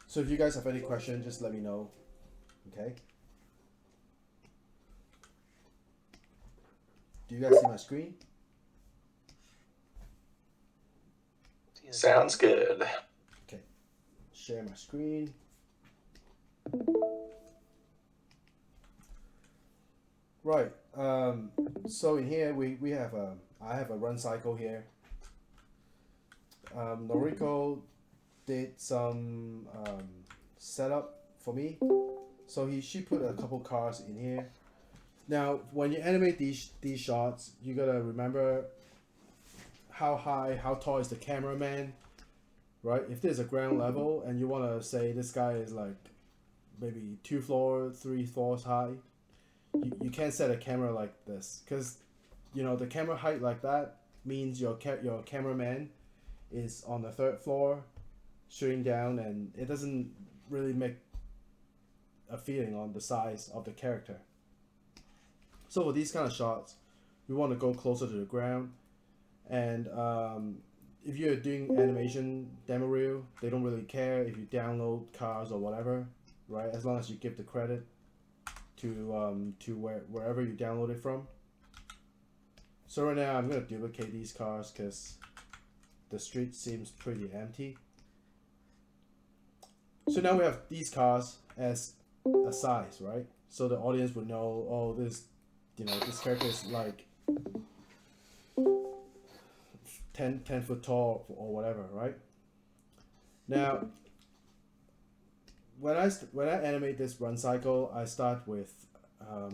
So if you guys have any question, just let me know. Okay. Do you guys see my screen? Sounds good. Okay. Share my screen. Right. So in here we have I have a run cycle here. Noriko did some setup for me. So she put a couple cars in here. Now when you animate these shots, you gotta remember how high, how tall is the cameraman, right? If there's a ground level and you wanna say this guy is like maybe 2 floors, 3 floors high, you can't set a camera like this because the camera height like that means your cameraman is on the 3rd floor shooting down, and it doesn't really make a feeling on the size of the character. So for these kind of shots, we want to go closer to the ground. And if you're doing animation demo reel, they don't really care if you download cars or whatever, right? As long as you give the credit to wherever you download it from. So right now I'm gonna duplicate these cars because the street seems pretty empty. So now we have these cars as a size, right? So the audience would know, oh, this character is like 10 foot tall or whatever, right? Now, when I animate this run cycle, I start with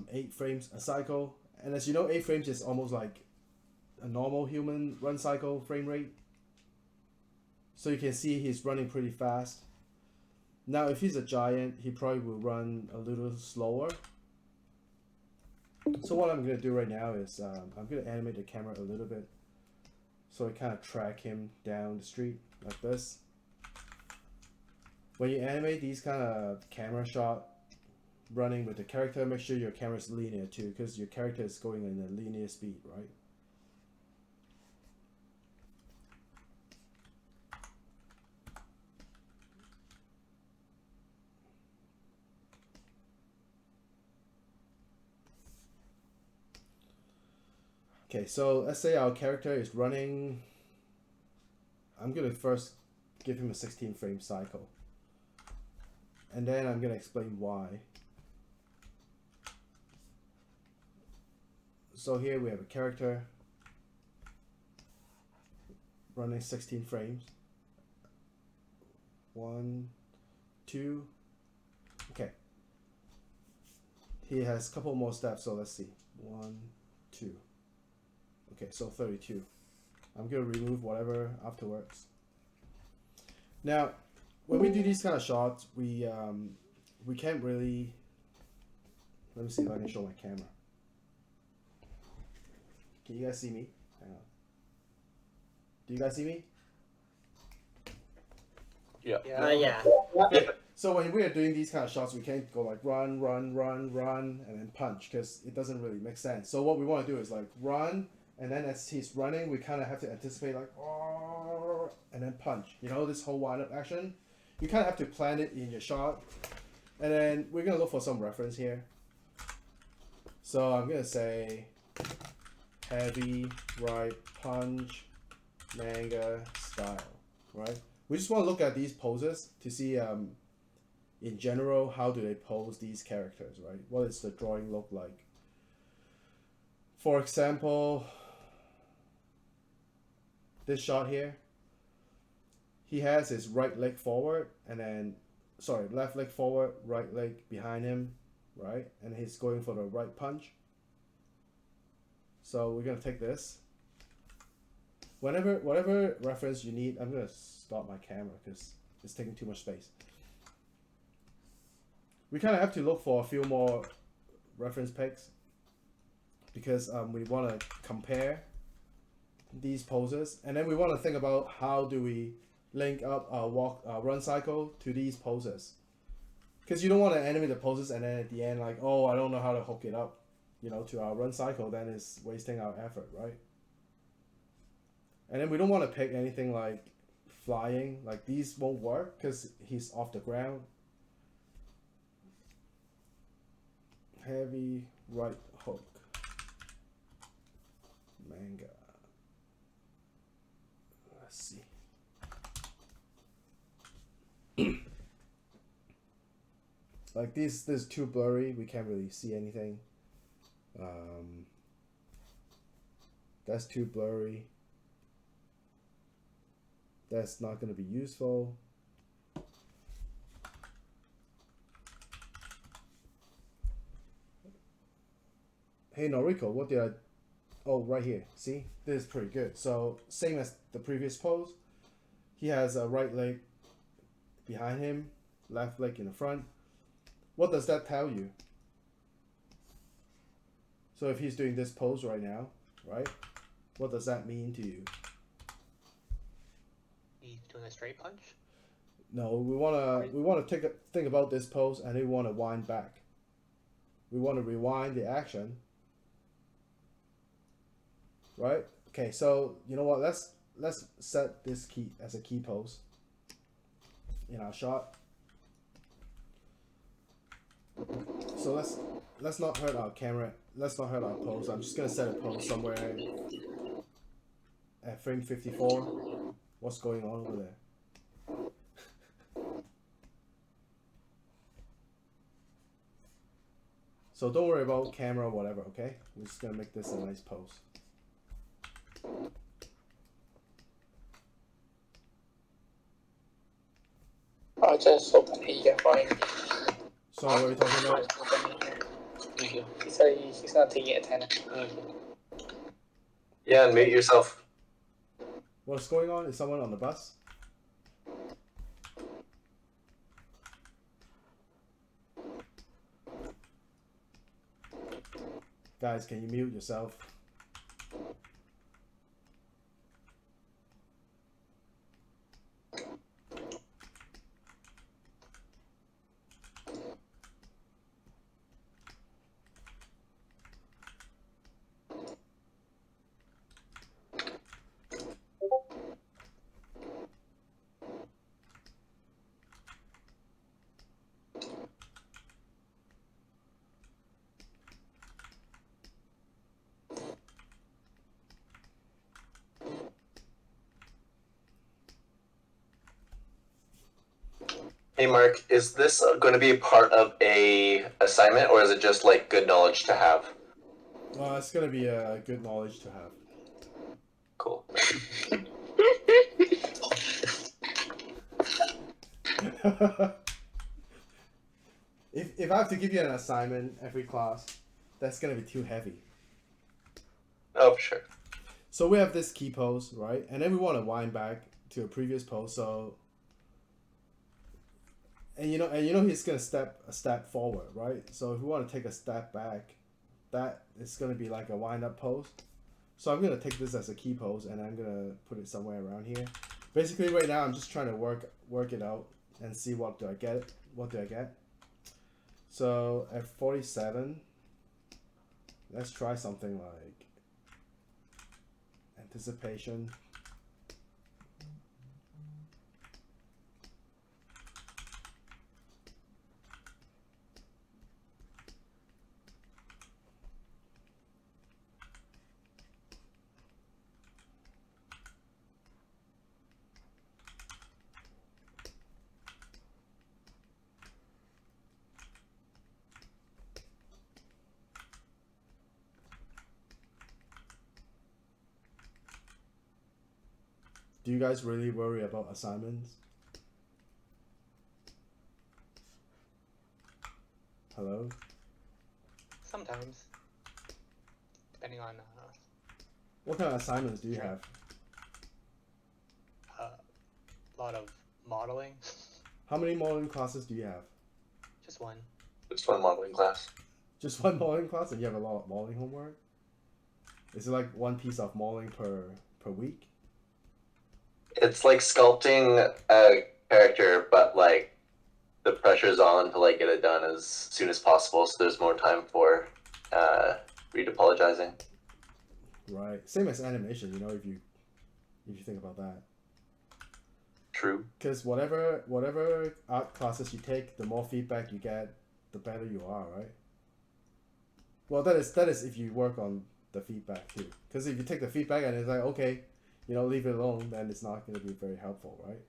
8 frames a cycle, and as you know, 8 frames is almost like a normal human run cycle frame rate. So you can see he's running pretty fast. Now, if he's a giant, he probably will run a little slower. So what I'm gonna do right now is I'm gonna animate the camera a little bit, so I kind of track him down the street like this. When you animate these kind of camera shot running with the character, make sure your camera is linear too, because your character is going in a linear speed, right? Okay, so let's say our character is running. I'm gonna first give him a 16 frame cycle, and then I'm gonna explain why. So here we have a character running 16 frames. 1, 2. Okay. He has a couple more steps, so let's see. 1, 2. Okay, so 32. I'm gonna remove whatever afterwards. Now, when we do these kind of shots, we can't really. Let me see if I can show my camera. Can you guys see me? Hang on. Do you guys see me? Yeah. Yeah. So when we are doing these kind of shots, we can't go like run, run, run, run, and then punch because it doesn't really make sense. So what we want to do is like run, and then as he's running, we kind of have to anticipate like, oh, and then punch. This whole wind-up action. You kind of have to plan it in your shot, and then we're gonna look for some reference here. So I'm gonna say heavy right punch manga style, right? We just want to look at these poses to see in general how do they pose these characters, right? What does the drawing look like? For example, this shot here, he has his right leg forward and then left leg forward, right leg behind him, right? And he's going for the right punch. So we're gonna take this. Whatever reference you need, I'm gonna stop my camera because it's taking too much space. We kind of have to look for a few more reference pics because we want to compare these poses, and then we want to think about how do we link up our run cycle to these poses, because you don't want to animate the poses and then at the end like, oh, I don't know how to hook it up to our run cycle, then it's wasting our effort, right? And then we don't want to pick anything like flying, like these won't work because he's off the ground. Heavy right hook. Manga. Let's see. Like this is too blurry. We can't really see anything. That's too blurry. That's not going to be useful. Hey Noriko, what did I... Oh, right here. See? This is pretty good. So, same as the previous pose. He has a right leg behind him, left leg in the front. What does that tell you? So if he's doing this pose right now, right? What does that mean to you? He's doing a straight punch? No, we wanna think about this pose, and we wanna wind back. We wanna rewind the action. Right? Okay, so you know what? Let's set this key as a key pose in our shot. So let's not hurt our camera. Let's not hurt our pose. I'm just gonna set a pose somewhere at frame 54. What's going on over there? So don't worry about camera or whatever, okay? We're just gonna make this a nice pose. Sorry, what are you talking about? Thank you. He said he's not taking it 10. Okay. Yeah, and mute yourself. What's going on? Is someone on the bus? Guys, can you mute yourself? Hey Mark, is this going to be a part of a assignment, or is it just like good knowledge to have? It's gonna be a good knowledge to have. Cool. If I have to give you an assignment every class, that's gonna be too heavy. Oh, sure. So we have this key pose, right? And then we want to wind back to a previous pose. So, and you know he's gonna step a step forward, right? So if we want to take a step back, that is gonna be like a wind up pose. So I'm gonna take this as a key pose, and I'm gonna put it somewhere around here. Basically, right now I'm just trying to work it out and see what do I get. What do I get? So at 47, let's try something like anticipation. Do you guys really worry about assignments? Hello? Sometimes. Depending on What kind of assignments do you have? a lot of modeling. How many modeling classes do you have? Just one. Just one modeling class. Just one modeling class, and you have a lot of modeling homework? Is it like one piece of modeling per week? It's like sculpting a character, but like the pressure's on to like get it done as soon as possible, so there's more time for retopologizing. Right. Same as animation, if you think about that. True. Because whatever art classes you take, the more feedback you get, the better you are, right? Well, that is if you work on the feedback too. Because if you take the feedback and it's like, okay, leave it alone, then it's not going to be very helpful, right?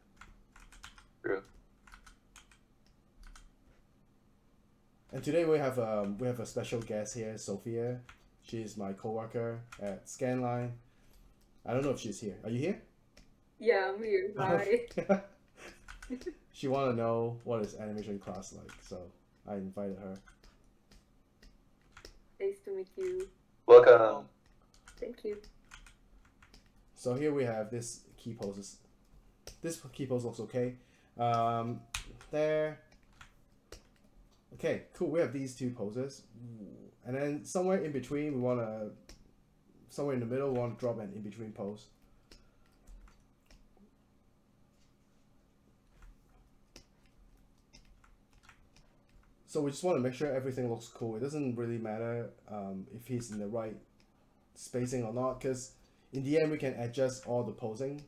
True. And today we have a special guest here, Sophia. She's my coworker at Scanline. I don't know if she's here. Are you here? Yeah, I'm here. Hi. She want to know what is animation class like, so I invited her. Nice to meet you. Welcome. Thank you. So here we have this key poses. This key pose looks okay. There. Okay, cool. We have these two poses, and then somewhere in between somewhere in the middle we want to drop an in between pose. So we just want to make sure everything looks cool. It doesn't really matter if he's in the right spacing or not, because in the end we can adjust all the posing.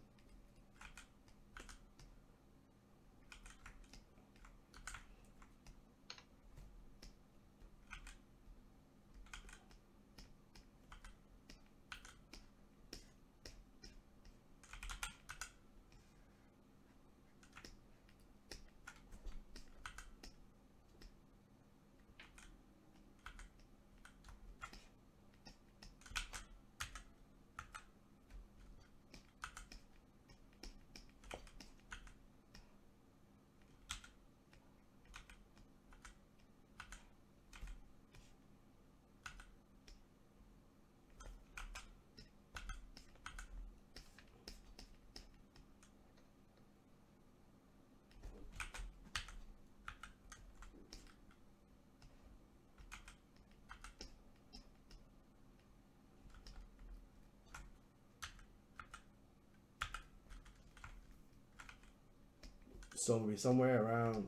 So maybe somewhere around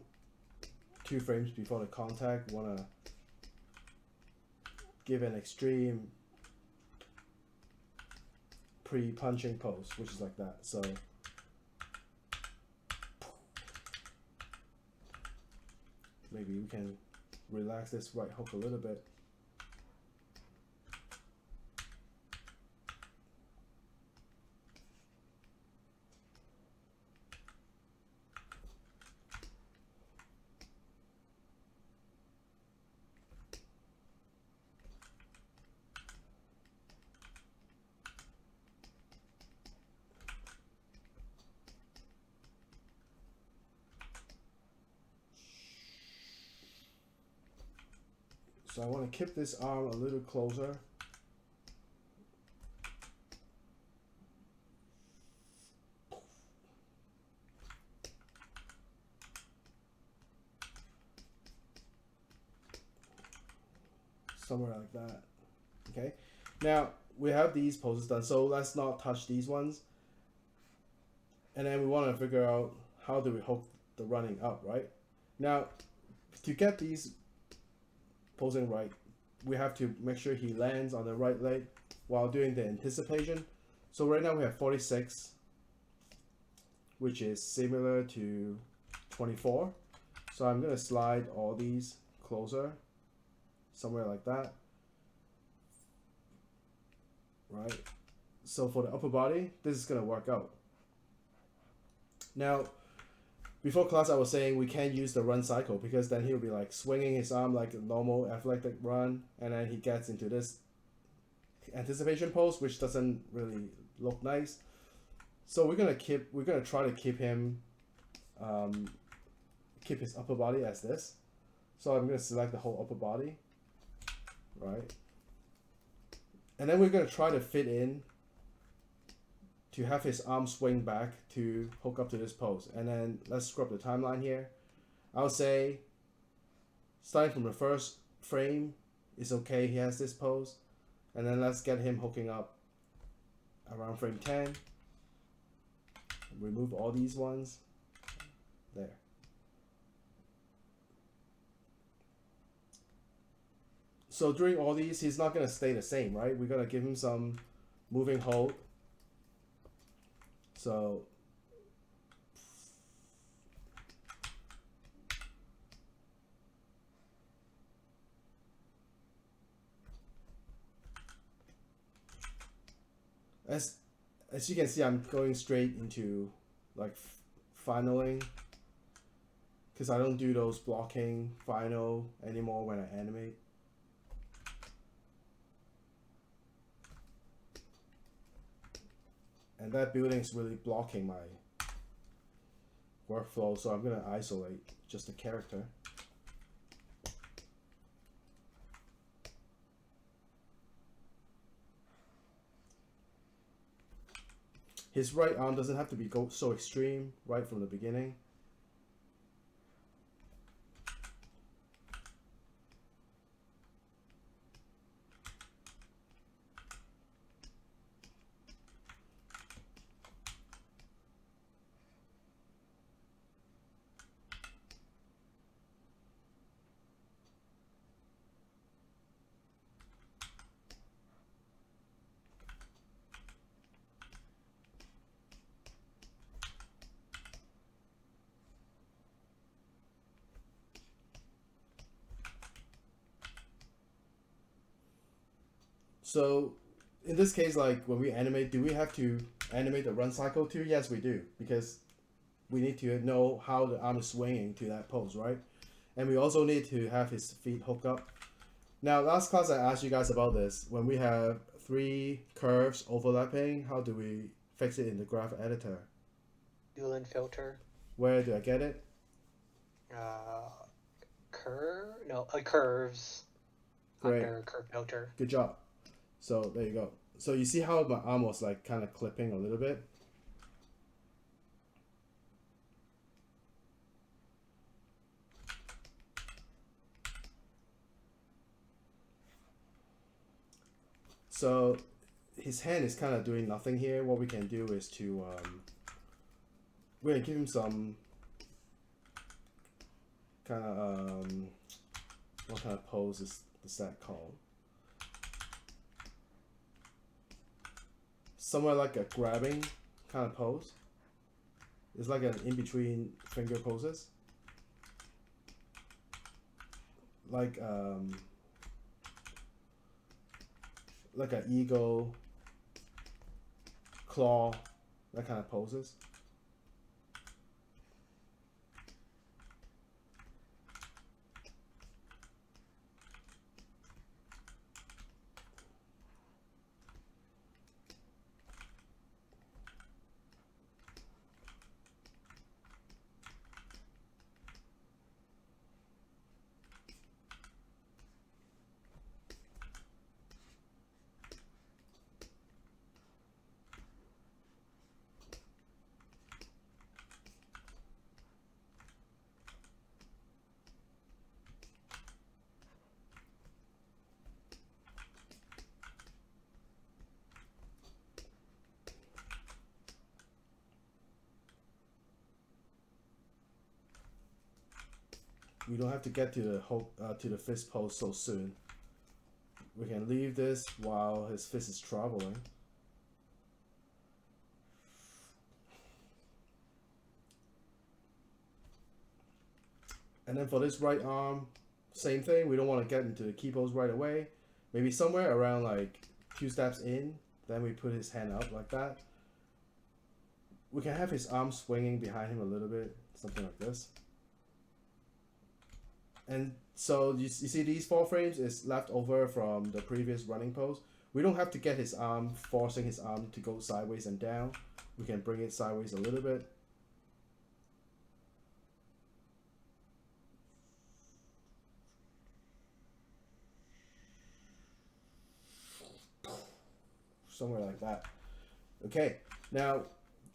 2 frames before the contact, want to give an extreme pre-punching pose, which is like that. So maybe we can relax this right hook a little bit. So I want to keep this arm a little closer. Somewhere like that. Okay. Now we have these poses done, so let's not touch these ones. And then we want to figure out how do we hook the running up, right? Now, to get these posing right, we have to make sure he lands on the right leg while doing the anticipation. So right now we have 46, which is similar to 24. So I'm going to slide all these closer, somewhere like that. Right? So for the upper body, this is going to work out. Now, before class I was saying we can't use the run cycle because then he'll be like swinging his arm like a normal athletic run, and then he gets into this anticipation pose, which doesn't really look nice. So we're gonna try to keep him keep his upper body as this. So I'm gonna select the whole upper body, right? And then we're gonna try to fit in to have his arm swing back to hook up to this pose. And then let's scrub the timeline here. I'll say starting from the first frame is okay, he has this pose. And then let's get him hooking up around frame 10. Remove all these ones. There. So during all these, he's not gonna stay the same, right? We're gonna give him some moving hold. So As you can see, I'm going straight into like finaling, because I don't do those blocking final anymore when I animate. And that building is really blocking my workflow, so I'm gonna isolate just the character. His right arm doesn't have to be so extreme right from the beginning. So in this case, like when we animate, do we have to animate the run cycle too? Yes, we do, because we need to know how the arm is swinging to that pose, right? And we also need to have his feet hook up. Now, last class I asked you guys about this. When we have 3 curves overlapping, how do we fix it in the graph editor? Boolean filter. Where do I get it? Curves. Great. Under curve filter. Good job. So there you go. So you see how my arm was like kind of clipping a little bit? So his hand is kind of doing nothing here. What we can do is to we're gonna give him some kind of what kind of pose is that called? Somewhere like a grabbing kind of pose. It's like an in between finger poses. Like an eagle, claw, that kind of poses. We don't have to get to the fist pose so soon. We can leave this while his fist is traveling. And then for this right arm, same thing. We don't want to get into the key pose right away. Maybe somewhere around like 2 steps in, then we put his hand up like that. We can have his arm swinging behind him a little bit, something like this. And so you see these 4 frames is left over from the previous running pose. We don't have to get his arm, forcing his arm to go sideways and down. We can bring it sideways a little bit. Somewhere like that. Okay, now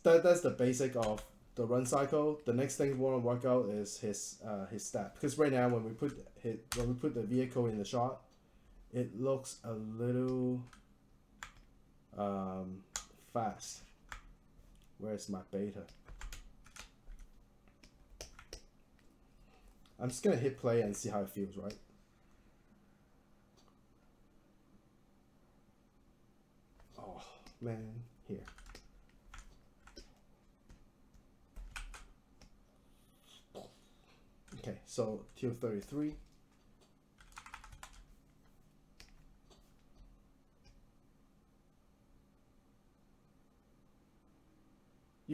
that's the basic of the run cycle. The next thing we want to work out is his step, because right now when we put the vehicle in the shot, it looks a little fast. Where's my beta? I'm just gonna hit play and see how it feels, right? Oh man, here. Okay, so tier 33.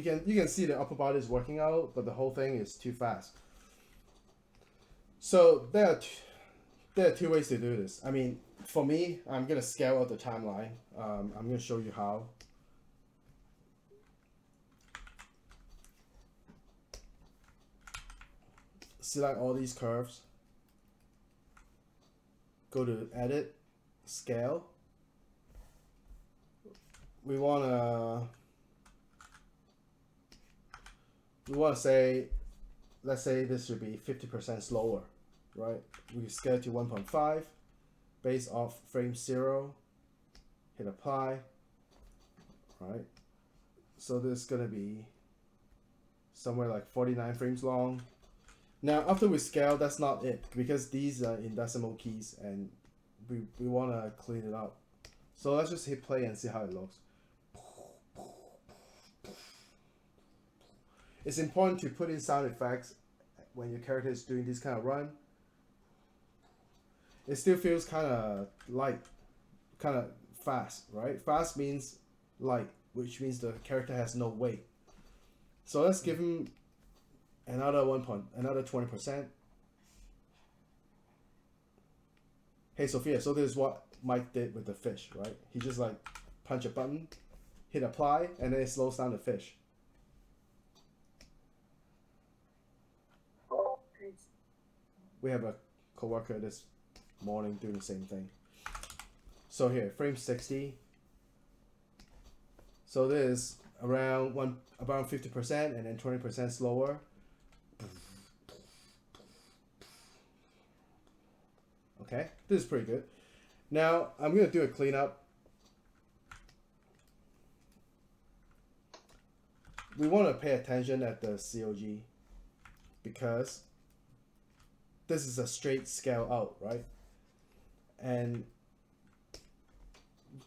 You can see the upper body is working out, but the whole thing is too fast. So there are two ways to do this. I mean, for me, I'm gonna scale out the timeline. I'm gonna show you how. Select all these curves. Go to Edit, Scale. We wanna say, let's say this should be 50% slower, right? We scale to 1.5, base off frame 0, hit apply, right? So this is gonna be somewhere like 49 frames long. Now after we scale, that's not it, because these are in decimal keys and we wanna clean it up. So let's just hit play and see how it looks. It's important to put in sound effects when your character is doing this kind of run. It still feels kind of light, kind of fast, right? Fast means light, which means the character has no weight. So let's give him another 20%. Hey Sophia, so this is what Mike did with the fish, right? He just like punch a button, hit apply, and then it slows down the fish. Nice. We have a coworker this morning doing the same thing. So here, frame 60. So this is around 50% and then 20% slower. Okay, this is pretty good. Now I'm gonna do a cleanup. We want to pay attention at the COG because this is a straight scale out, right? And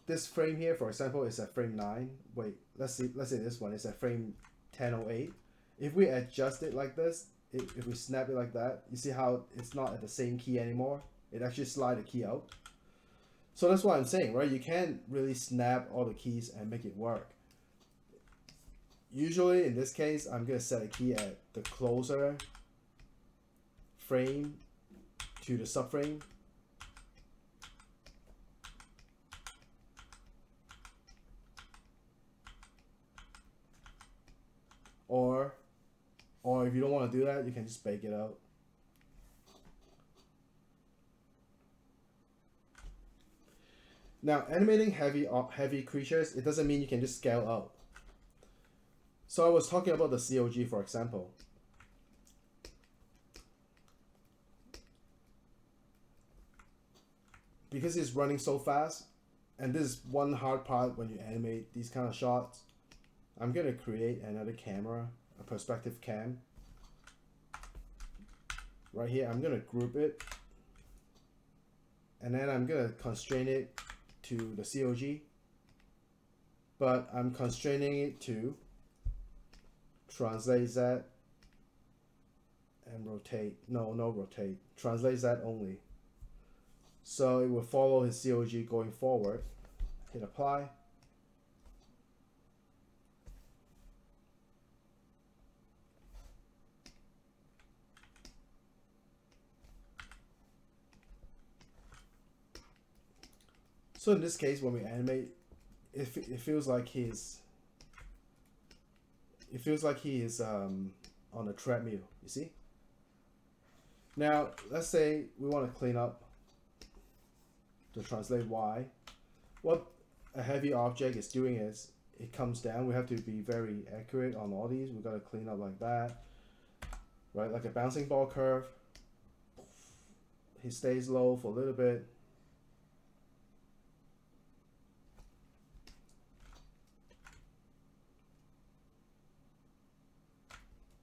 this frame here, for example, is at frame 9. Wait, let's say this one is at frame 1008. If we adjust it like this, if we snap it like that, you see how it's not at the same key anymore? It actually slide the key out. So that's what I'm saying, right? You can't really snap all the keys and make it work. Usually in this case, I'm gonna set a key at the closer frame to the subframe. Or if you don't want to do that, you can just bake it out. Now, animating heavy creatures, it doesn't mean you can just scale out. So I was talking about the COG, for example. Because it's running so fast, and this is one hard part when you animate these kind of shots, I'm gonna create another camera, a perspective cam. Right here, I'm gonna group it, and then I'm gonna constrain it to the COG, but I'm constraining it to translate Z and rotate. No rotate. Translate Z only. So it will follow his COG going forward. Hit apply. So in this case, when we animate, it feels like he is on a treadmill. You see? Now let's say we want to clean up to translate Y. What a heavy object is doing is it comes down. We have to be very accurate on all these. We got to clean up like that, right? Like a bouncing ball curve. He stays low for a little bit.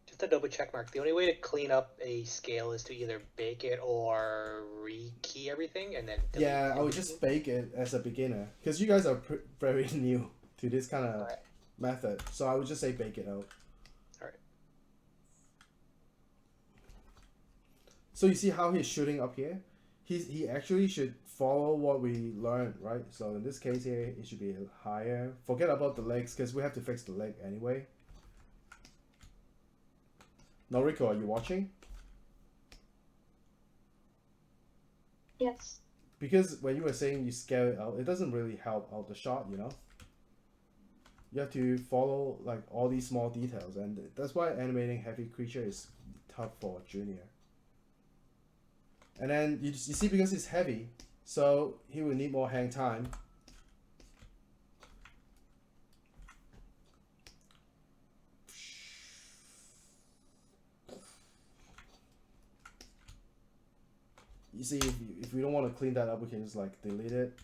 Just a double check mark. The only way to clean up a scale is to either bake it or rekey everything and then delete Yeah, I would just bake it as a beginner because you guys are very new to this kind of method. So I would just say bake it out. Alright. So you see how he's shooting up here? He actually should follow what we learned, right? So in this case here, it should be higher. Forget about the legs because we have to fix the leg anyway. Noriko, are you watching? Yes. Because when you were saying you scale it out, it doesn't really help out the shot, you know? You have to follow like all these small details, and that's why animating heavy creature is tough for junior. And then you see, because he's heavy, so he will need more hang time. You see, if we don't want to clean that up, we can just like delete it.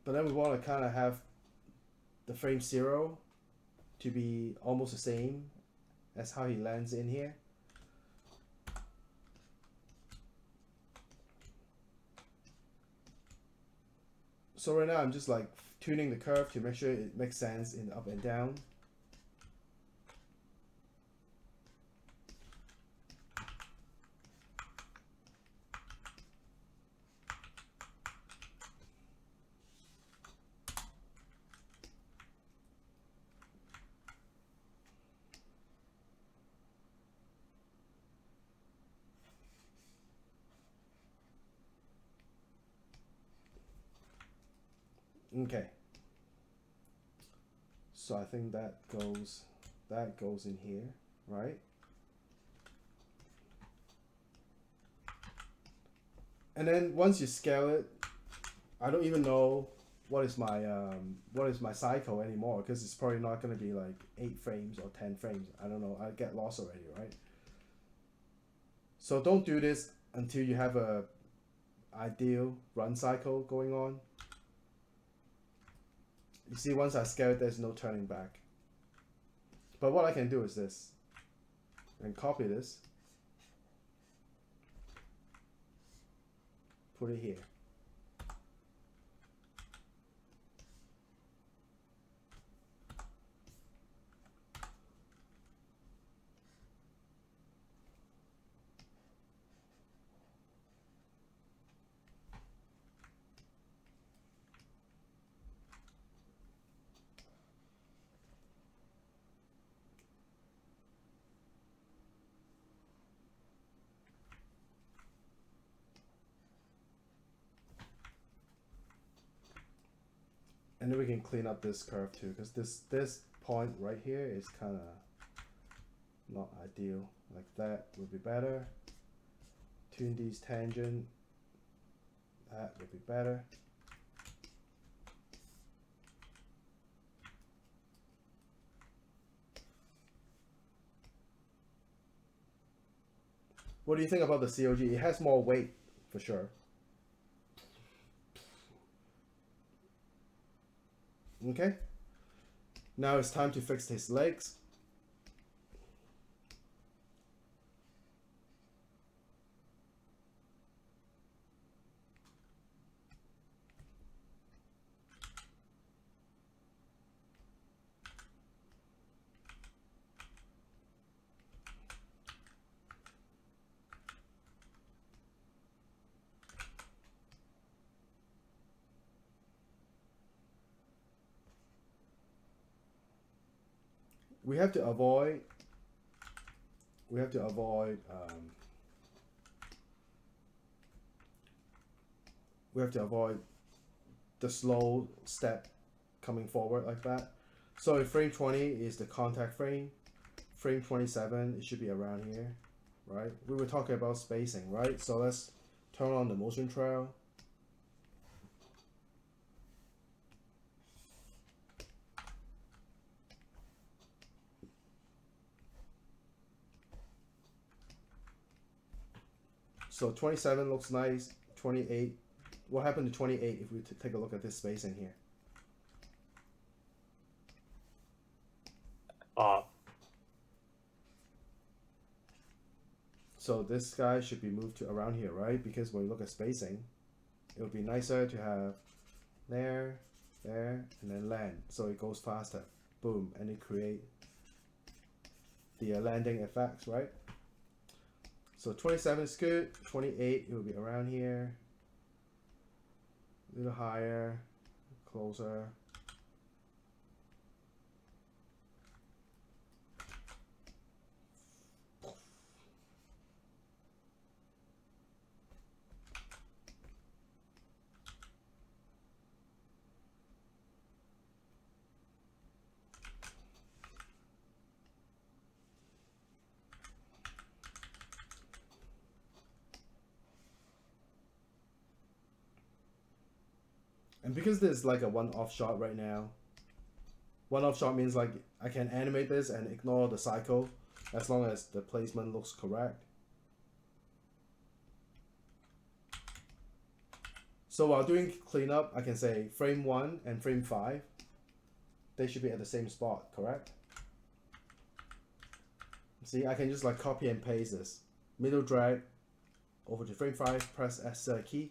But then we want to kind of have the frame 0 to be almost the same as how he lands in here. So right now I'm just like tuning the curve to make sure it makes sense in up and down. Okay. So I think that goes in here, right? And then once you scale it, I don't even know what is my cycle anymore, because it's probably not going to be like 8 frames or 10 frames. I don't know. I get lost already, right? So don't do this until you have a ideal run cycle going on. You see, once I scale it, there's no turning back. But what I can do is this, and copy this, put it here. And then we can clean up this curve too, because this point right here is kind of not ideal. Like that would be better. Tune these tangent. That would be better. What do you think about the COG? It has more weight for sure. Okay. Now it's time to fix his legs. We have to avoid the slow step coming forward like that. So if frame 20 is the contact frame, frame 27 it should be around here, right? We were talking about spacing, right? So let's turn on the motion trail. So 27 looks nice. 28. What happened to 28 if we take a look at this spacing here? So this guy should be moved to around here, right? Because when you look at spacing, it would be nicer to have there, and then land. So it goes faster. Boom. And it create the landing effects, right? So 27 is good. 28, it will be around here. A little higher, closer. And because there's like a one-off shot right now, one-off shot means like I can animate this and ignore the cycle as long as the placement looks correct. So while doing cleanup, I can say frame 1 and frame 5. They should be at the same spot, correct? See, I can just like copy and paste this. Middle drag over to frame 5, press S key.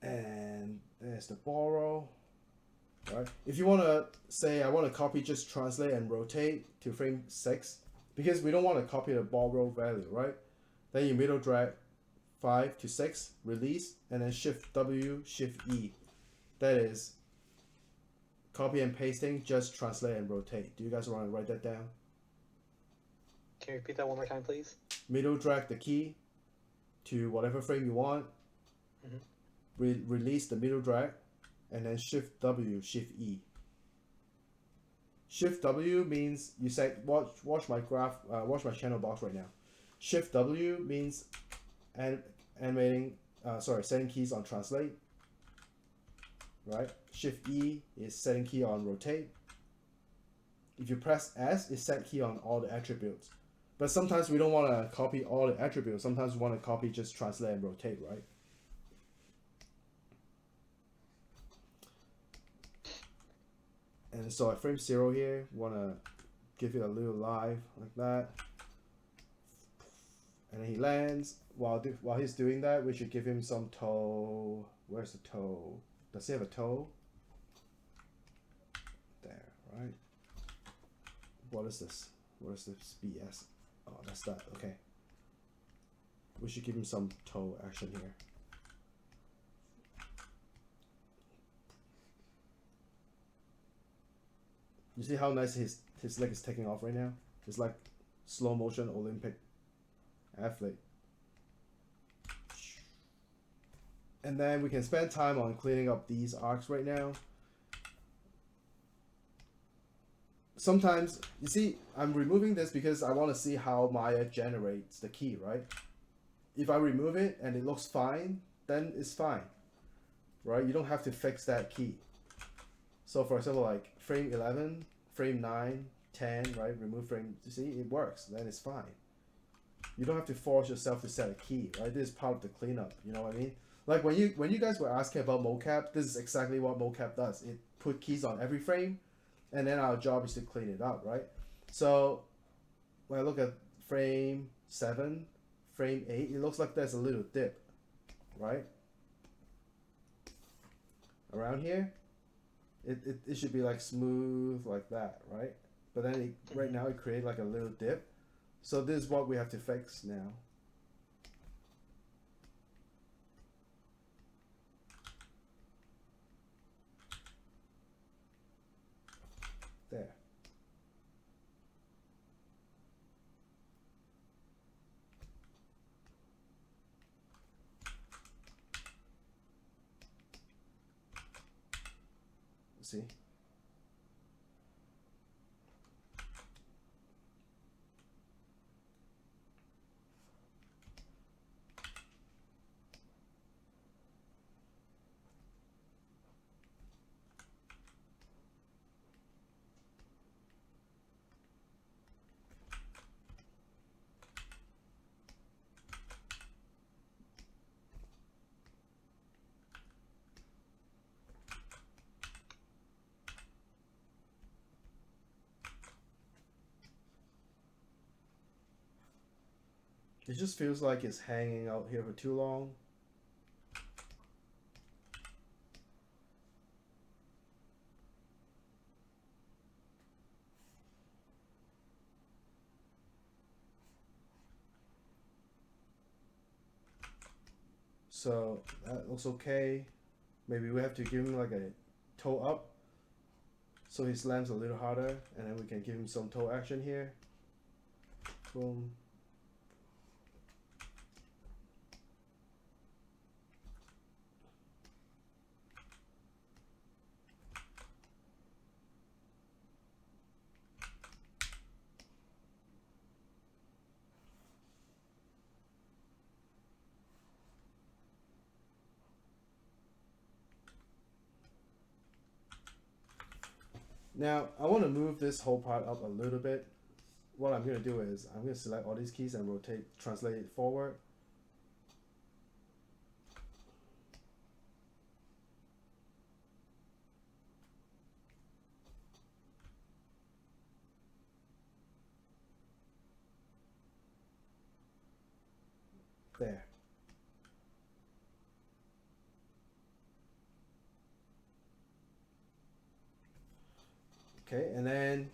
And there's the borrow. Right. If you want to say I want to copy, just translate and rotate to frame 6, because we don't want to copy the borrow value, right? Then you middle drag 5 to 6, release, and then Shift W, Shift E. That is copy and pasting, just translate and rotate. Do you guys want to write that down? Can you repeat that one more time, please? Middle drag the key to whatever frame you want. Release the middle drag, and then Shift W, Shift E. Shift W means you say watch my graph, watch my channel box right now. Shift W means animating, setting keys on translate. Right. Shift E is setting key on rotate. If you press S, it's set key on all the attributes. But sometimes we don't want to copy all the attributes. Sometimes we want to copy just translate and rotate, right? And so at frame 0 here, want to give it a little live like that. And then he lands. While he's doing that, we should give him some toe. Where's the toe? Does he have a toe? There, right? What is this? What is this BS? Oh, that's that. Okay. We should give him some toe action here. You see how nice his leg is taking off right now? It's like slow motion Olympic athlete. And then we can spend time on cleaning up these arcs right now. Sometimes, you see, I'm removing this because I want to see how Maya generates the key, right? If I remove it and it looks fine, then it's fine, right? You don't have to fix that key. So for example, like frame 11, frame 9, 10, right? Remove frame, you see, it works, then it's fine. You don't have to force yourself to set a key, right? This is part of the cleanup, you know what I mean? Like when you guys were asking about mocap, this is exactly what mocap does. It put keys on every frame, and then our job is to clean it up, right? So when I look at frame 7, frame 8, it looks like there's a little dip, right? Around here, it should be like smooth like that, right? But then right now it created like a little dip. So this is what we have to fix now. There. See? It just feels like it's hanging out here for too long. So that looks okay. Maybe we have to give him like a toe up so he slams a little harder, and then we can give him some toe action here. Boom. Now I want to move this whole part up a little bit. What I'm going to do is I'm going to select all these keys and rotate, translate it forward. There. Okay, and then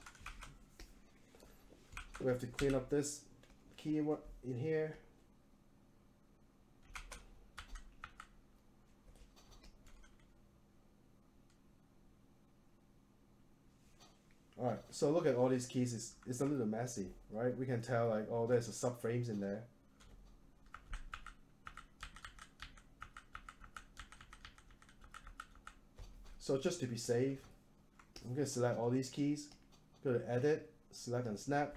we have to clean up this key in here. Alright, so look at all these keys, it's a little messy, right? We can tell like, oh, there's a subframes in there. So just to be safe, I'm going to select all these keys, go to edit, select and snap.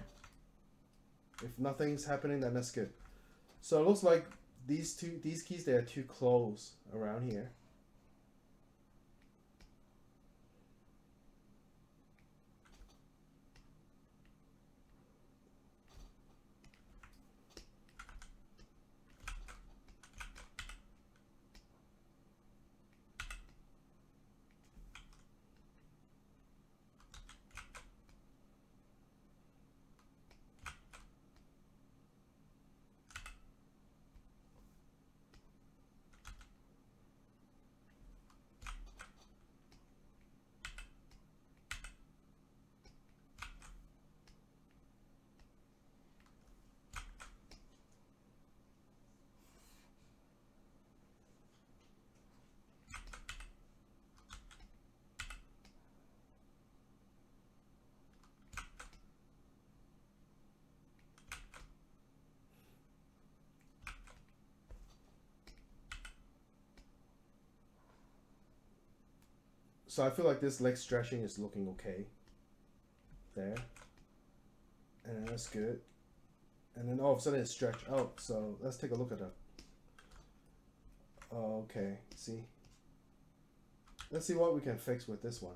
If nothing's happening, then that's good. So it looks like these keys, they are too close around here. So I feel like this leg stretching is looking okay. There. And then that's good. And then all of a sudden it's stretched out. So let's take a look at it. Okay, see. Let's see what we can fix with this one.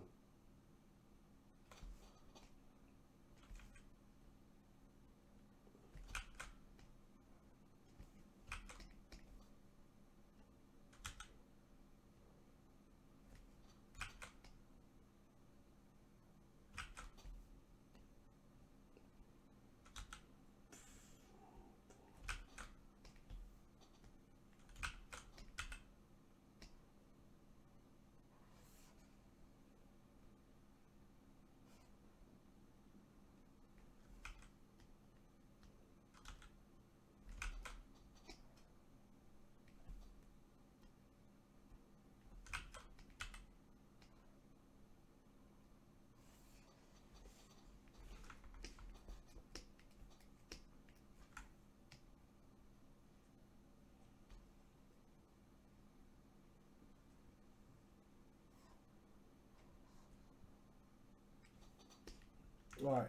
Alright,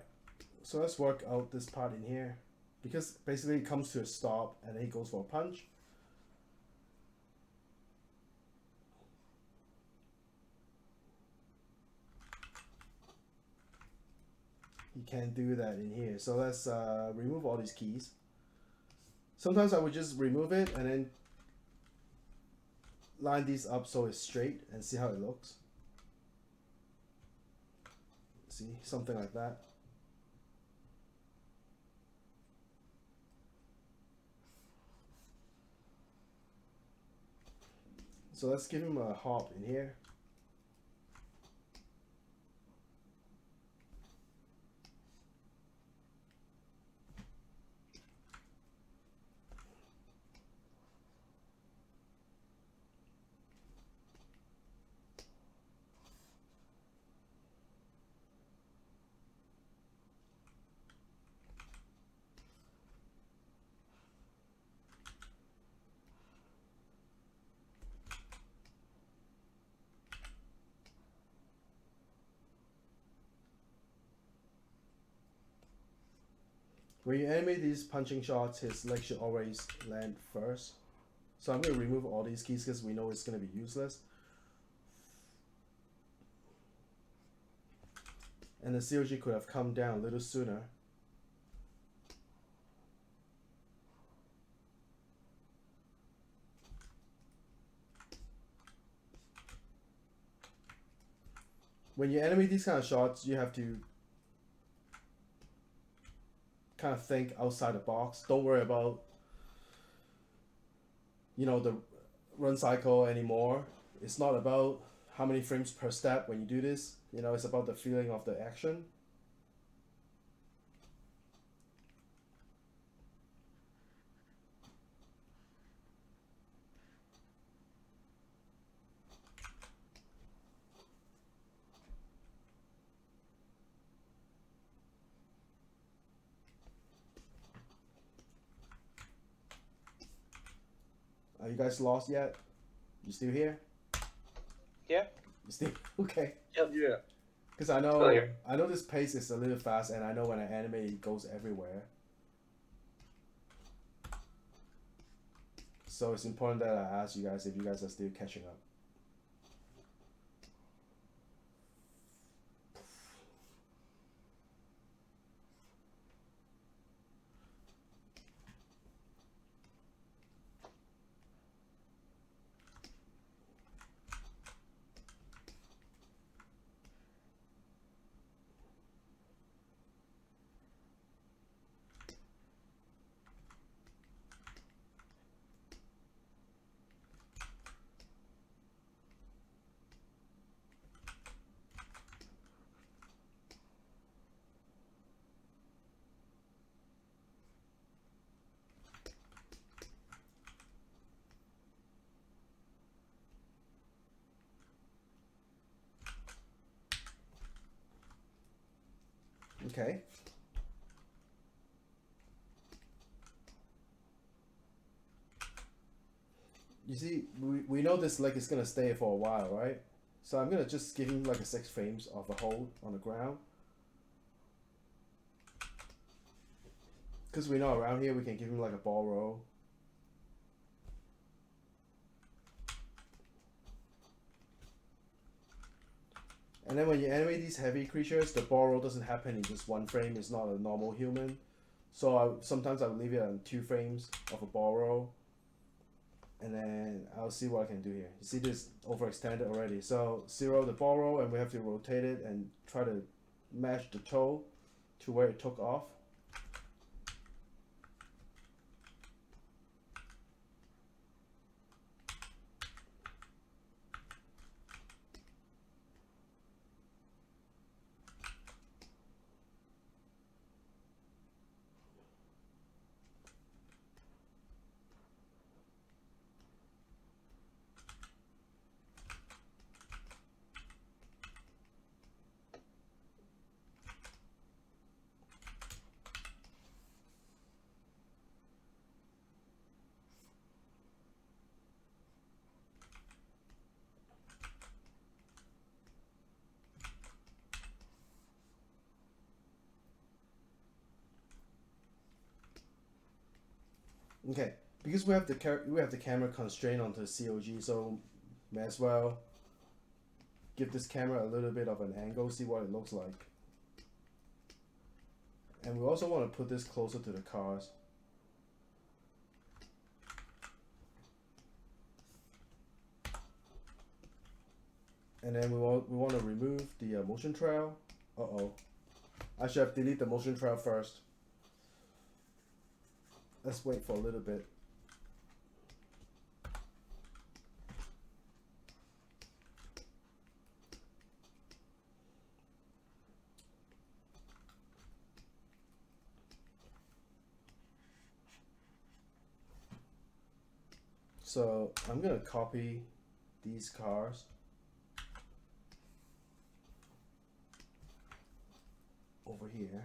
so let's work out this part in here. Because basically it comes to a stop and then he goes for a punch. You can't do that in here. So let's remove all these keys. Sometimes I would just remove it and then line these up so it's straight and see how it looks. See, something like that. So let's give him a hop in here. When you animate these punching shots, his leg should always land first. So I'm going to remove all these keys because we know it's going to be useless. and the COG could have come down a little sooner. When you animate these kind of shots, you have to kind of think outside the box. Don't worry about, you know, the run cycle anymore. It's not about how many frames per step when you do this. You know, it's about the feeling of the action. Are you guys lost yet? You still here? Yeah. You still okay? Yeah. Because I know Still here. this pace is a little fast, and I know when I animate it goes everywhere. So it's important that I ask you guys if you guys are still catching up. Okay. You see, we know this leg is gonna stay for a while, right? So I'm gonna just give him like a 6 frames of a hold on the ground. Because we know around here we can give him like a ball roll. And then when you animate these heavy creatures, the ball roll doesn't happen in just 1 frame. It's not a normal human. So sometimes I would leave it on 2 frames of a ball roll. And then I'll see what I can do here. You see this overextended already. So 0 the ball roll, and we have to rotate it and try to match the toe to where it took off. Okay, because we have the camera constrained onto the COG, so may as well give this camera a little bit of an angle, see what it looks like. And we also want to put this closer to the cars. And then we want to remove the motion trail. I should have deleted the motion trail first. Let's wait for a little bit. So I'm gonna copy these cars over here.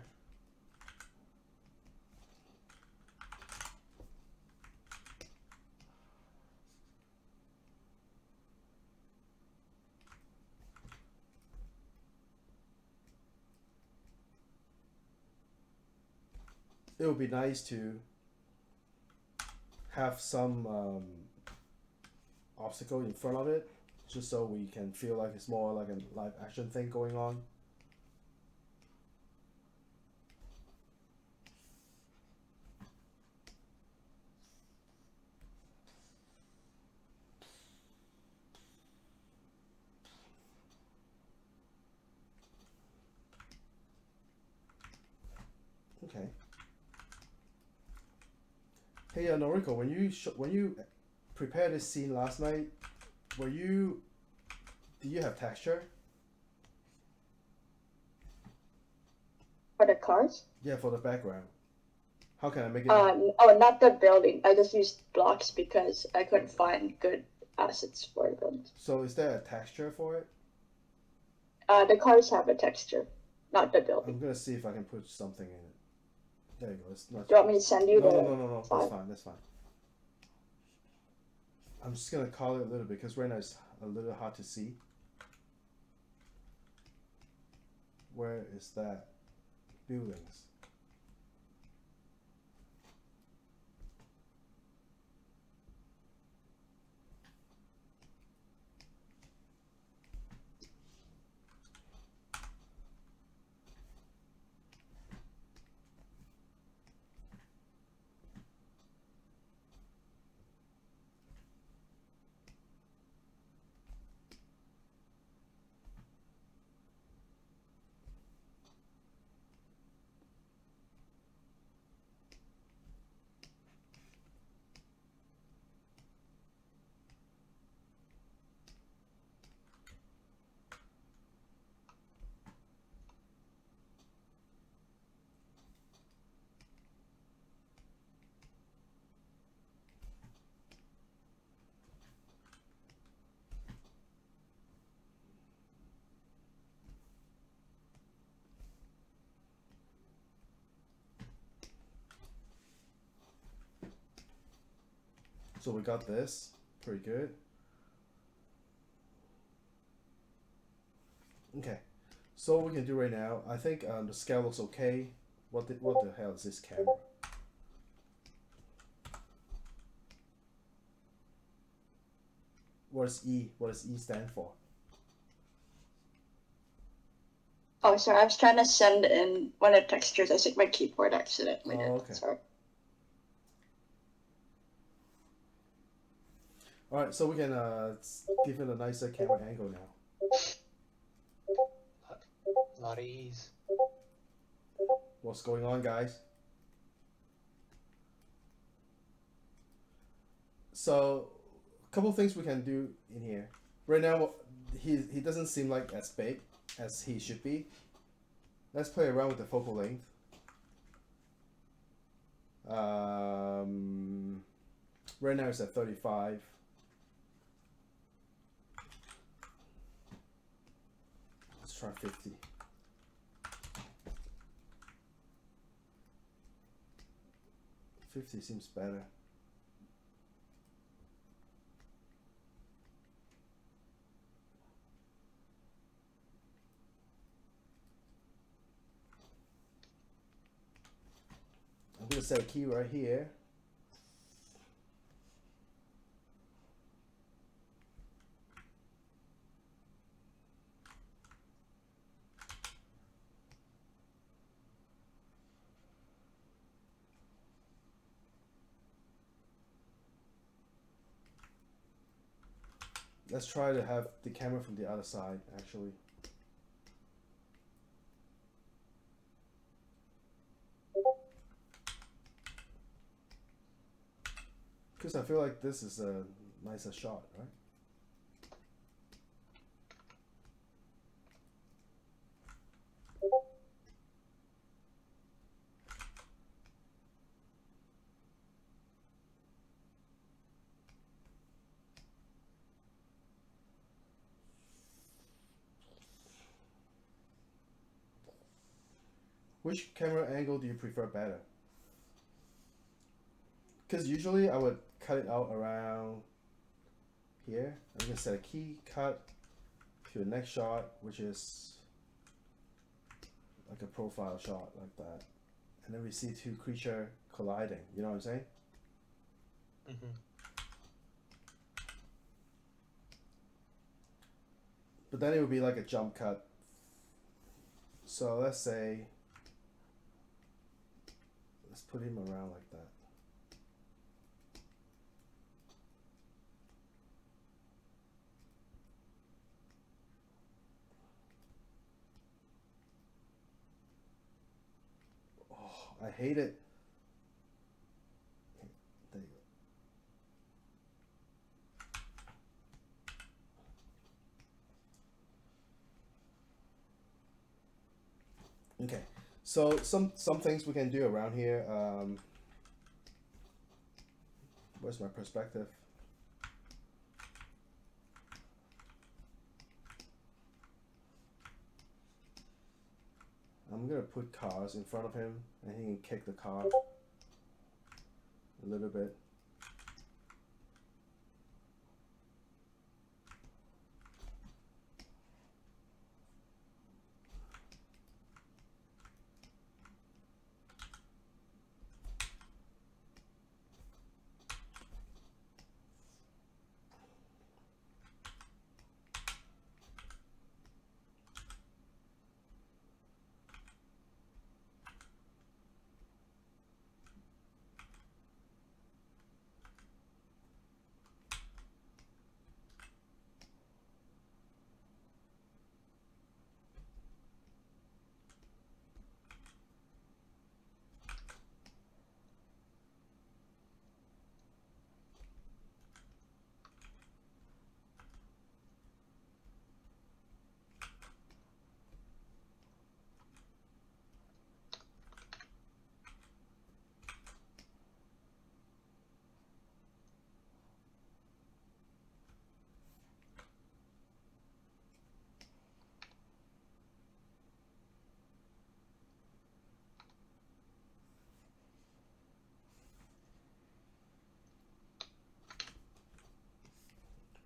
It would be nice to have some obstacle in front of it, just so we can feel like it's more like a live action thing going on. Okay. Hey, Noriko, when you prepared this scene last night, do you have texture? For the cars? Yeah, for the background. How can I make it? Oh, not the building. I just used blocks because I couldn't find good assets for them. So is there a texture for it? The cars have a texture, not the I'm building. gonna see if I can put something in it. There you go. It's not. Do you want me to send you No, the no, no, no, no. file? That's fine. That's fine. I'm just gonna call it a little bit because right now it's a little hard to see. Where is that? Buildings. So we got this. Pretty good. Okay. So what we can do right now, I think the scale looks okay. What the hell is this camera? What does E stand for? Oh, sorry. I was trying to send in one of the textures. I think my keyboard accidentally did. Oh, okay. Sorry. All right, so we can give it a nicer camera angle now. A lot of ease. What's going on, guys? So, a couple things we can do in here. Right now, he doesn't seem like as big as he should be. Let's play around with the focal length. Right now it's at 35. Let's try 50. $50 seems better. I'm gonna set a key right here. Let's try to have the camera from the other side, actually. Because I feel like this is a nicer shot, right? Which camera angle do you prefer better? Because usually I would cut it out around here. I'm gonna set a key cut to the next shot, which is like a profile shot like that. And then we see two creatures colliding, you know what I'm saying? Mm-hmm. But then it would be like a jump cut. So let's say, let's put him around like that. I hate it. There you go. Okay, so some things we can do around here. Where's my perspective? I'm gonna put cars in front of him, and he can kick the car a little bit.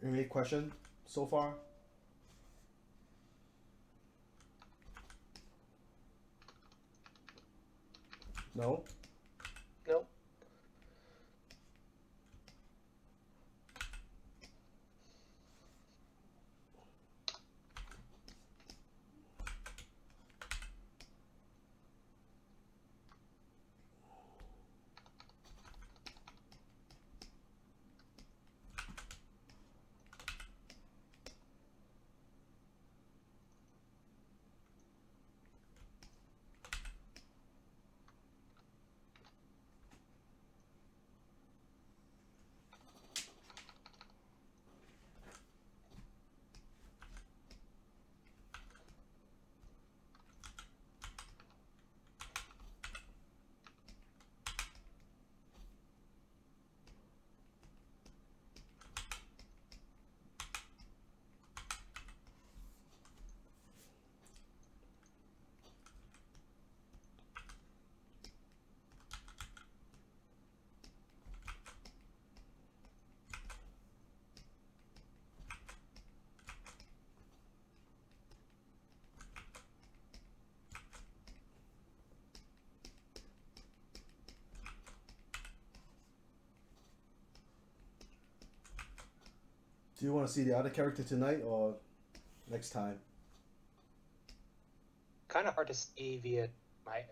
Any question so far? No? Nope. Do you want to see the other character tonight or next time? Kind of hard to see via my.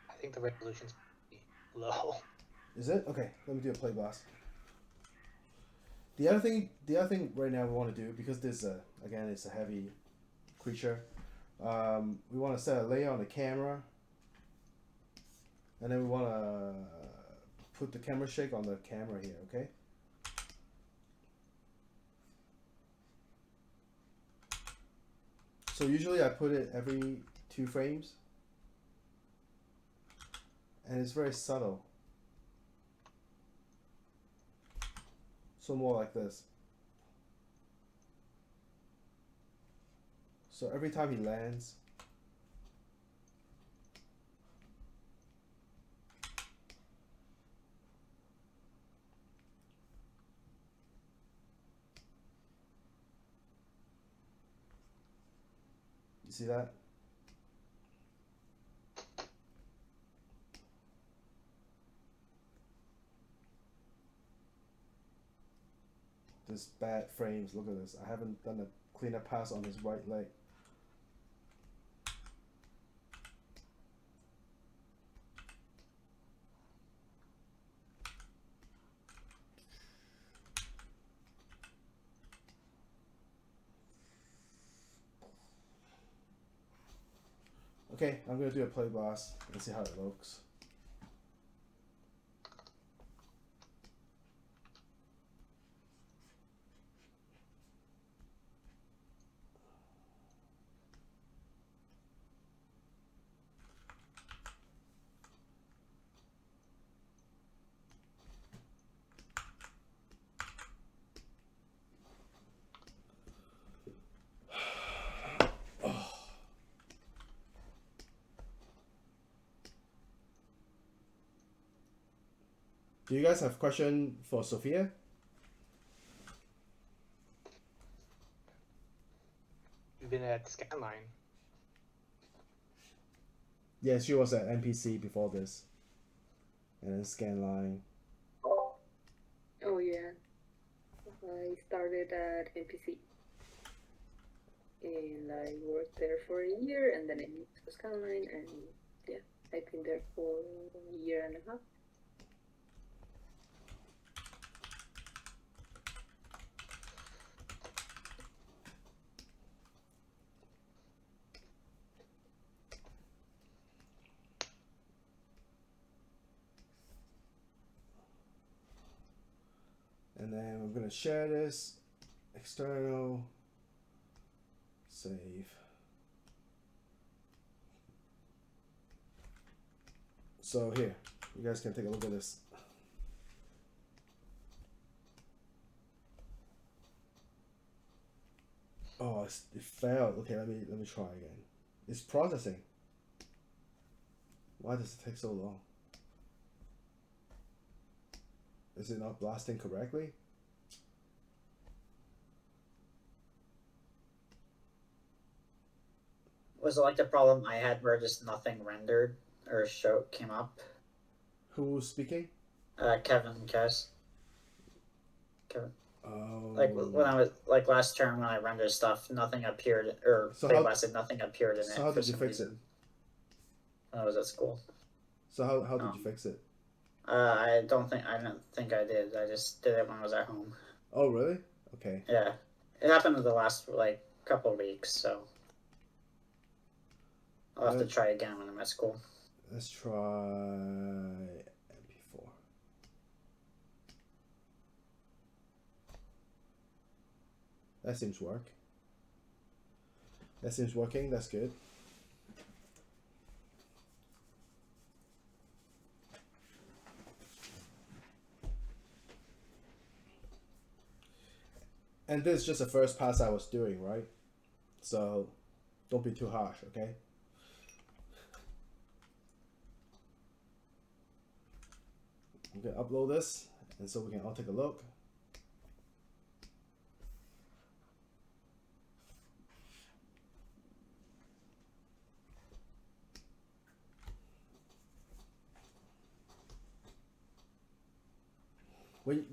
I think the resolution's pretty low. Is it? Okay, let me do a play blast. The other thing right now we want to do, because this again it's a heavy creature, we want to set a layer on the camera, and then we want to put the camera shake on the camera here. Okay. So usually I put it every 2 frames, and it's very subtle. So more like this. So every time he lands, you see that? This bad frames, look at this. I haven't done a cleaner pass on his right leg. Okay, I'm gonna do a play blast and see how it looks. Do you guys have question for Sophia? We've been at Scanline. Yeah, she was at NPC before this. And then Scanline. Oh yeah. I started at NPC. And I worked there for a year, and then I moved to Skyline, and yeah, I've been there for a year and a half. And then we're gonna share this. External. Save. So here, you guys can take a look at this. Oh, it failed. Okay, let me try again. It's processing. Why does it take so long? Is it not blasting correctly? Was it like the problem I had where just nothing rendered or came up? Who's speaking? Kevin, Kevin. Oh. Like when I was like last term when I rendered stuff, nothing appeared, or So Play how- Blasted, nothing appeared in it. So how for did you some fix it? reason When I was at school. So how did you fix it? I don't think I did. I just did it when I was at home. Oh really? Okay. Yeah, it happened in the last like couple of weeks, so I'll have to try again when I'm at school. Let's try MP4. That seems work. That seems working. That's good. And this is just the first pass I was doing, right? So don't be too harsh, okay? I'm gonna upload this, and so we can all take a look.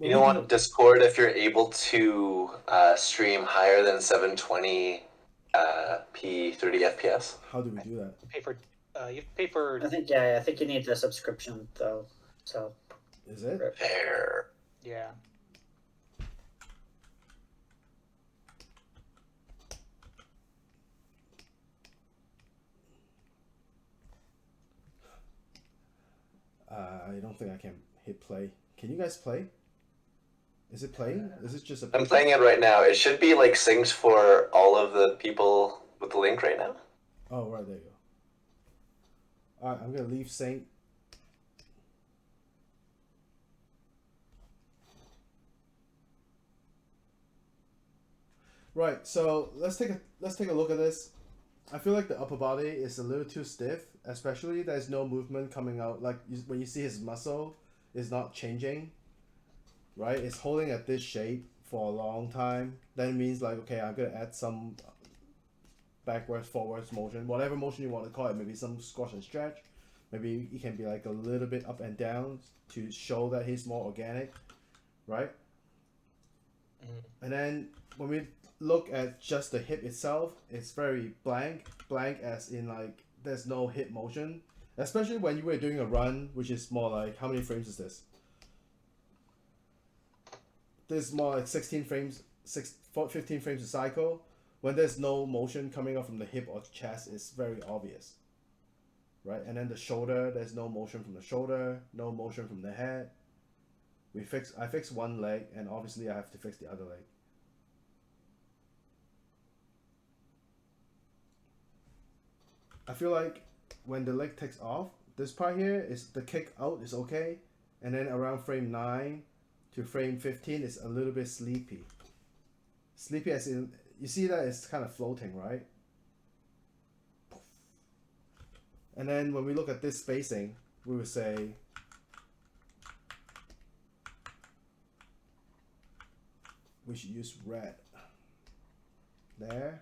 You know, on Discord, if you're able to stream higher than 720 p 30 FPS. How do we do that? Pay for you have to pay for. I think you need the subscription though. So Is it? Fair. Yeah. I don't think I can hit play. Can you guys play? Is it playing? Is it just a? I'm playing it right now. It should be like synced for all of the people with the link right now. Oh, right, there you go. Alright, I'm gonna leave sync. Right, so let's take a look at this. I feel like the upper body is a little too stiff, especially there's no movement coming out. Like when you see his muscle is not changing, right? It's holding at this shape for a long time. Then it means like, okay, I'm gonna add some backwards, forwards motion, whatever motion you want to call it. Maybe some squash and stretch. Maybe it can be like a little bit up and down to show that he's more organic, right? And then when we look at just the hip itself, it's very blank as in like there's no hip motion, especially when you were doing a run, which is more like, how many frames is this? This is more like 16 frames, 15 frames a cycle. When there's no motion coming up from the hip or chest, it's very obvious, right? And then the shoulder, there's no motion from the shoulder, no motion from the head. I fixed one leg, and obviously I have to fix the other leg. I feel like when the leg takes off, this part here is the kick out is okay, and then around frame 9 to frame 15 is a little bit sleepy. Sleepy as in, you see that it's kind of floating, right? And then when we look at this spacing, we would say we should use red. There.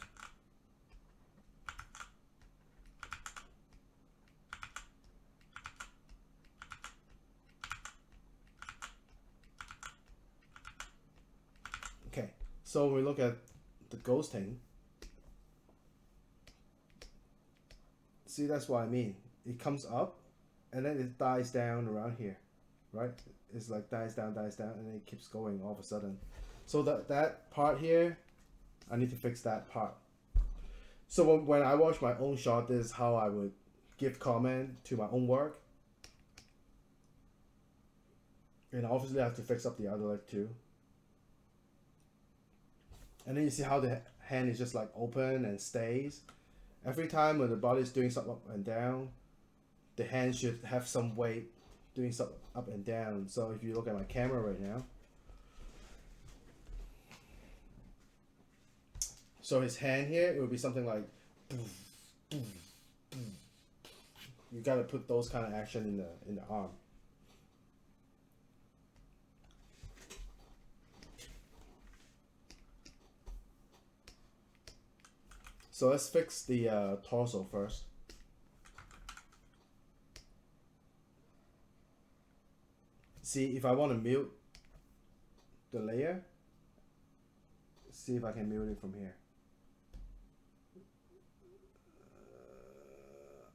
Okay, so when we look at the ghosting, see, that's what I mean. It comes up and then it dies down around here, right? It's like dies down, and then it keeps going all of a sudden. So that part here, I need to fix that part. So when I watch my own shot, this is how I would give comment to my own work. And obviously I have to fix up the other leg too. And then you see how the hand is just like open and stays. Every time when the body is doing something up and down, the hand should have some weight doing something up and down. So if you look at my camera right now, so his hand here, it would be something like, you gotta put those kind of action in the arm. So let's fix the torso first. See, if I want to mute the layer, see if I can mute it from here.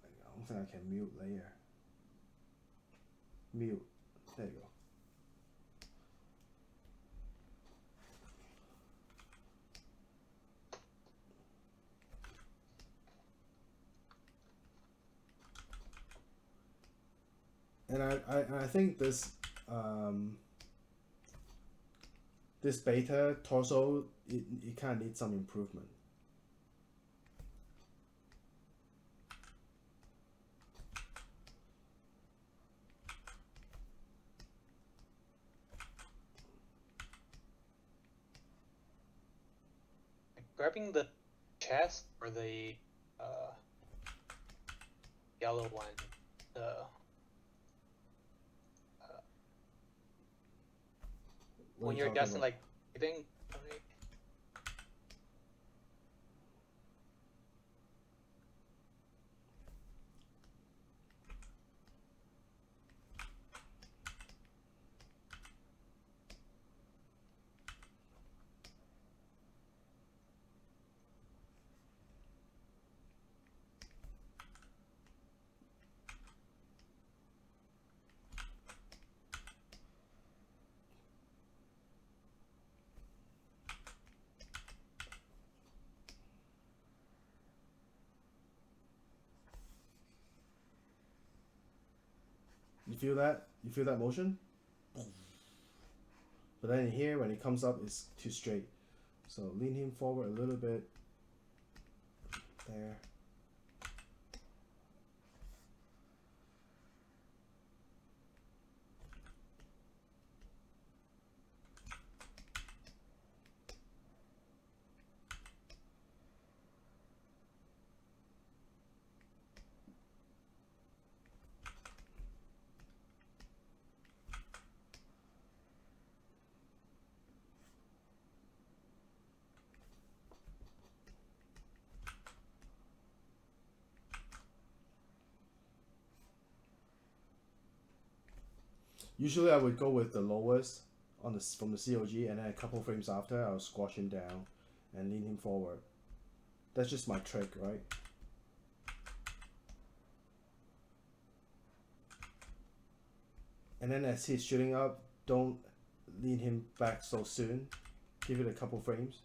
I don't think I can mute layer. Mute. There you go. And I think this this beta torso, it kind of needs some improvement. Grabbing the chest or the yellow one, the What when are you you're talking adjusting about? like breathing. Okay. You feel that? You feel that motion? But then here, when it comes up, it's too straight. So lean him forward a little bit. There. Usually I would go with the lowest on the from the COG, and then a couple frames after I'll squash him down and lean him forward. That's just my trick, right? And then as he's shooting up, don't lean him back so soon. Give it a couple frames.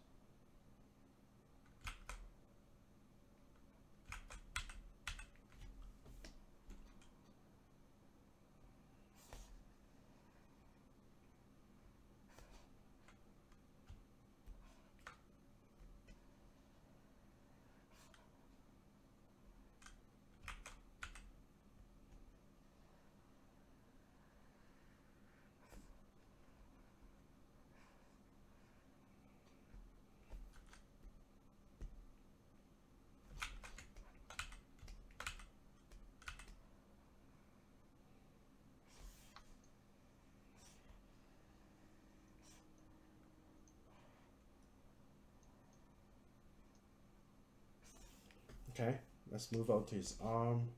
Okay, let's move out to his arm.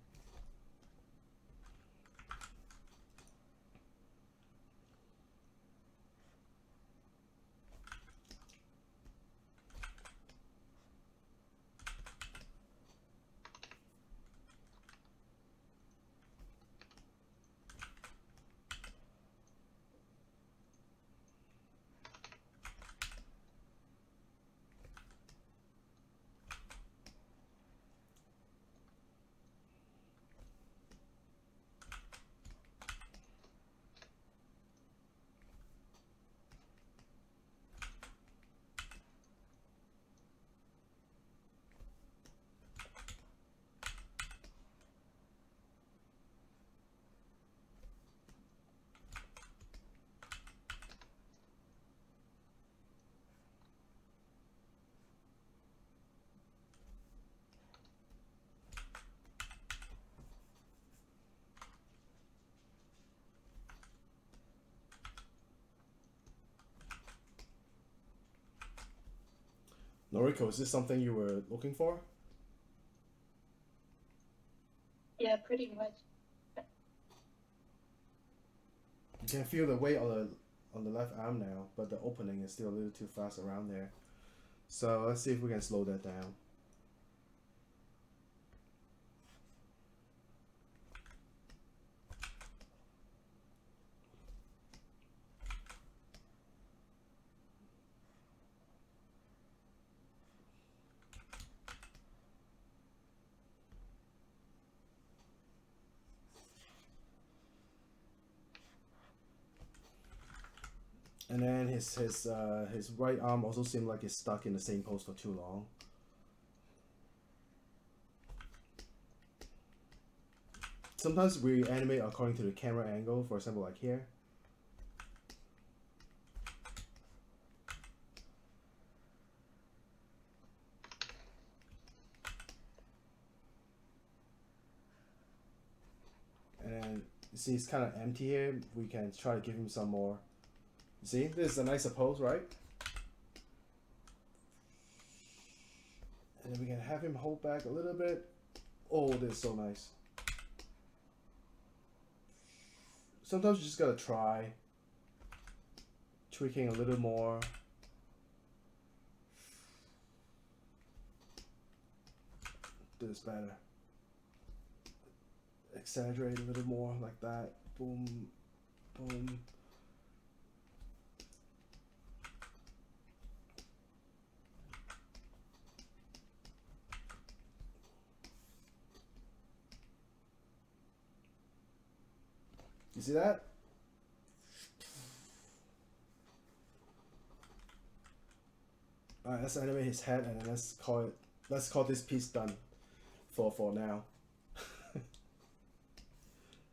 Noriko, is this something you were looking for? Yeah, pretty much. You can feel the weight on the left arm now, but the opening is still a little too fast around there. So let's see if we can slow that down. And then his right arm also seemed like it's stuck in the same pose for too long. Sometimes we animate according to the camera angle, for example, like here. And you see it's kind of empty here. We can try to give him some more. See, this is a nicer pose, right? And then we can have him hold back a little bit. Oh, this is so nice. Sometimes you just gotta try tweaking a little more. Do this better. Exaggerate a little more like that. Boom, boom. You see that? Alright, let's animate his head and then let's call this piece done for now.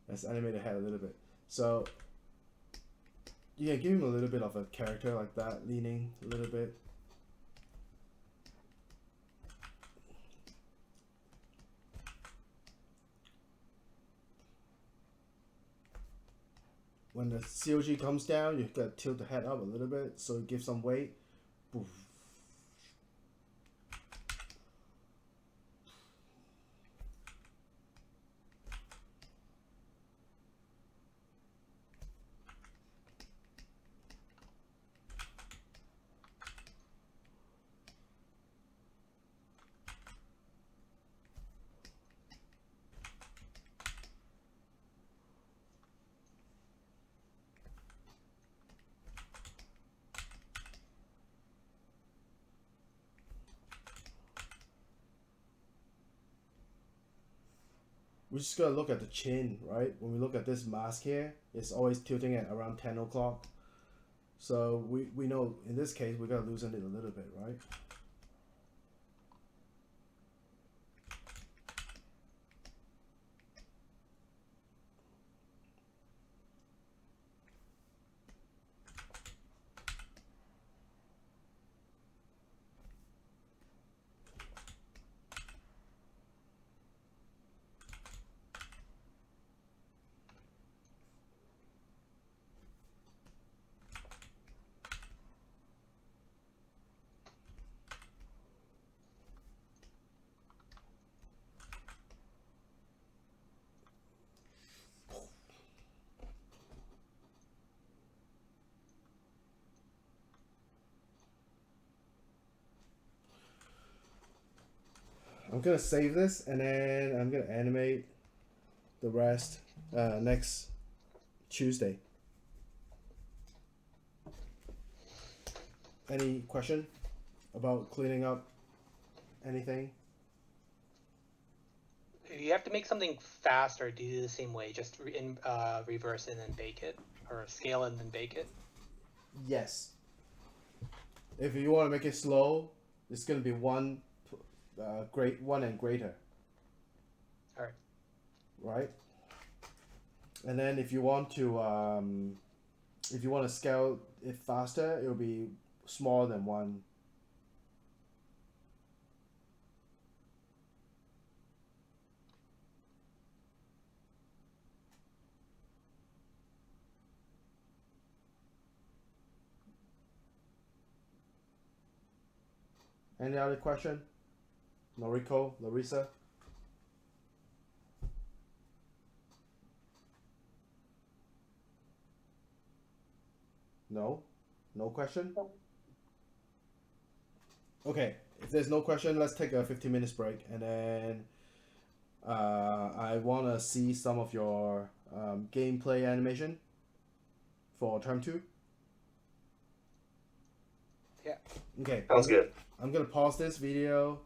Let's animate the head a little bit. So you can give him a little bit of a character like that, leaning a little bit. When the COG comes down, you gotta tilt the head up a little bit so it gives some weight. Poof. We just gotta look at the chin, right? When we look at this mask here, it's always tilting at around 10 o'clock. So we know in this case we gotta loosen it a little bit, right? I'm gonna save this and then I'm gonna animate the rest next Tuesday. Any question about cleaning up anything? If you have to make something faster, do you the same way? Just reverse it and then bake it, or scale it and then bake it. Yes. If you want to make it slow, it's gonna be one and greater. All right. Right. And then if you want to scale it faster, it'll be smaller than one. Any other question? Noriko, Larissa? No? No question? Okay, if there's no question, let's take a 15 minutes break and then I want to see some of your gameplay animation for term 2. Yeah. Okay. Sounds good. I'm gonna pause this video